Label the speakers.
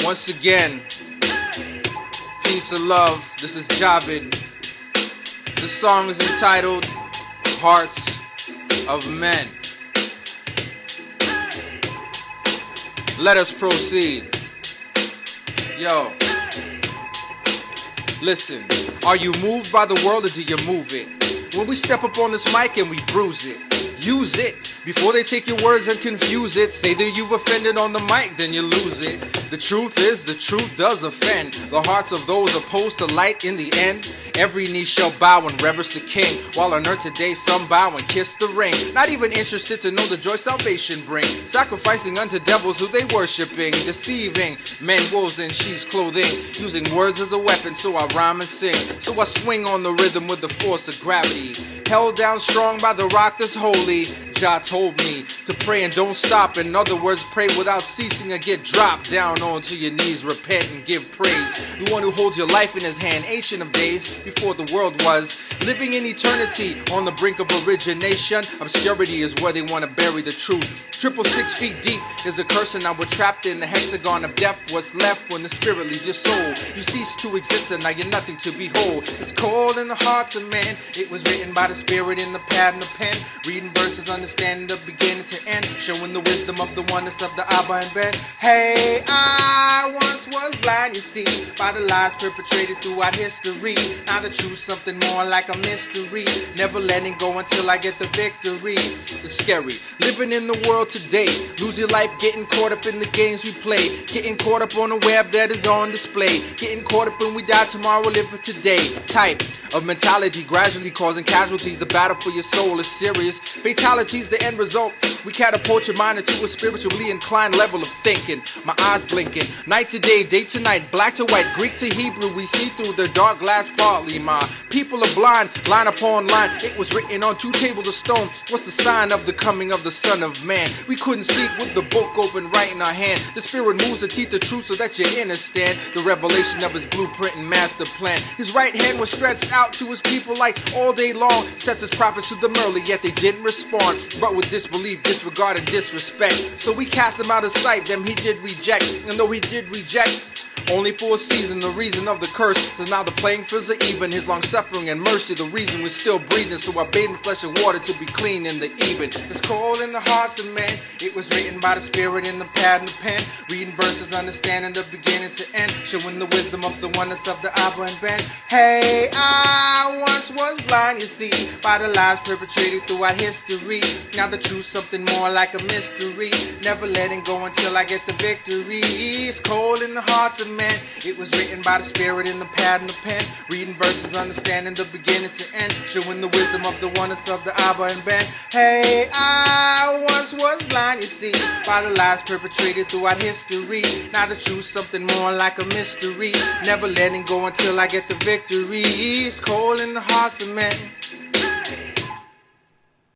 Speaker 1: Once again, peace and love. This is Jahvid. The song is entitled Hearts of Men. Let us proceed. Yo, listen. Are you moved by the world or do you move it? When we step up on this mic and we bruise it, use it before they take your words and confuse it. Say that you've offended on the mic, then you lose it. The truth is, the truth does offend the hearts of those opposed to light in the end. Every knee shall bow and reverence the King, while on earth today some bow and kiss the ring. Not even interested to know the joy salvation bring, sacrificing unto devils who they worshiping, deceiving men, wolves in sheep's clothing, using words as a weapon, so I rhyme and sing. So I swing on the rhythm with the force of gravity, held down strong by the rock that's holy. Jah told me to pray and don't stop. In other words, pray without ceasing or get dropped down onto your knees, repent and give praise. The one who holds your life in his hand, ancient of days, before the world was, living in eternity on the brink of origination. Obscurity is where they want to bury the truth. 666 feet deep is a curse, and now we're trapped in the hexagon of death. What's left when the spirit leaves your soul? You cease to exist and now you're nothing to behold. It's cold in the hearts of men. It was written by the spirit in the pad and the pen. Reading verses, understanding the beginning to end, showing the wisdom of the oneness of the Abba and Ben. Hey, I once was blind, you see, by the lies perpetrated throughout history. Now the truth, something more like a mystery. Never letting go until I get the victory. It's scary, living in the world today. Lose your life getting caught up in the games we play. Getting caught up on the web that is on display. Getting caught up when we die tomorrow, live for today. Type of mentality gradually causing casualties. The battle for your soul is serious. Fatalities, the end result. We catapult your mind into a spiritually inclined level of thinking. My eyes blinking, night to day to night, black to white, Greek to Hebrew. We see through the dark glass partly. My people are blind, line upon line. It was written on 2 tables of stone. What's the sign of the coming of the Son of Man? We couldn't see with the book open right in our hand. The spirit moves to teach the truth so that you understand the revelation of his blueprint and master plan. His right hand was stretched out to his people like all day long. Sets his prophets to them early, yet they didn't respond, but with disbelief, disregard, and disrespect. So we cast him out of sight, them he did reject. And though he did reject, only for a season, the reason of the curse is now the playing fields are even. His long suffering and mercy, the reason we're still breathing. So I bathe in flesh and water to be clean in the even. It's cold in the hearts of men. It was written by the spirit in the pad and the pen. Reading verses, understanding the beginning to end, showing the wisdom of the oneness of the Abba and Ben. Hey, I once was blind, you see, by the lies perpetrated throughout history. Now the truth, something more like a mystery. Never letting go until I get the victory. It's cold in the hearts of men. It was written by the spirit in the pad and the pen. Reading verses, understanding the beginning to end, showing the wisdom of the oneness of the Abba and Ben. Hey, I once was blind, you see, by the lies perpetrated throughout history. Now the truth, something more like a mystery. Never letting go until I get the victory. It's cold in the hearts of men.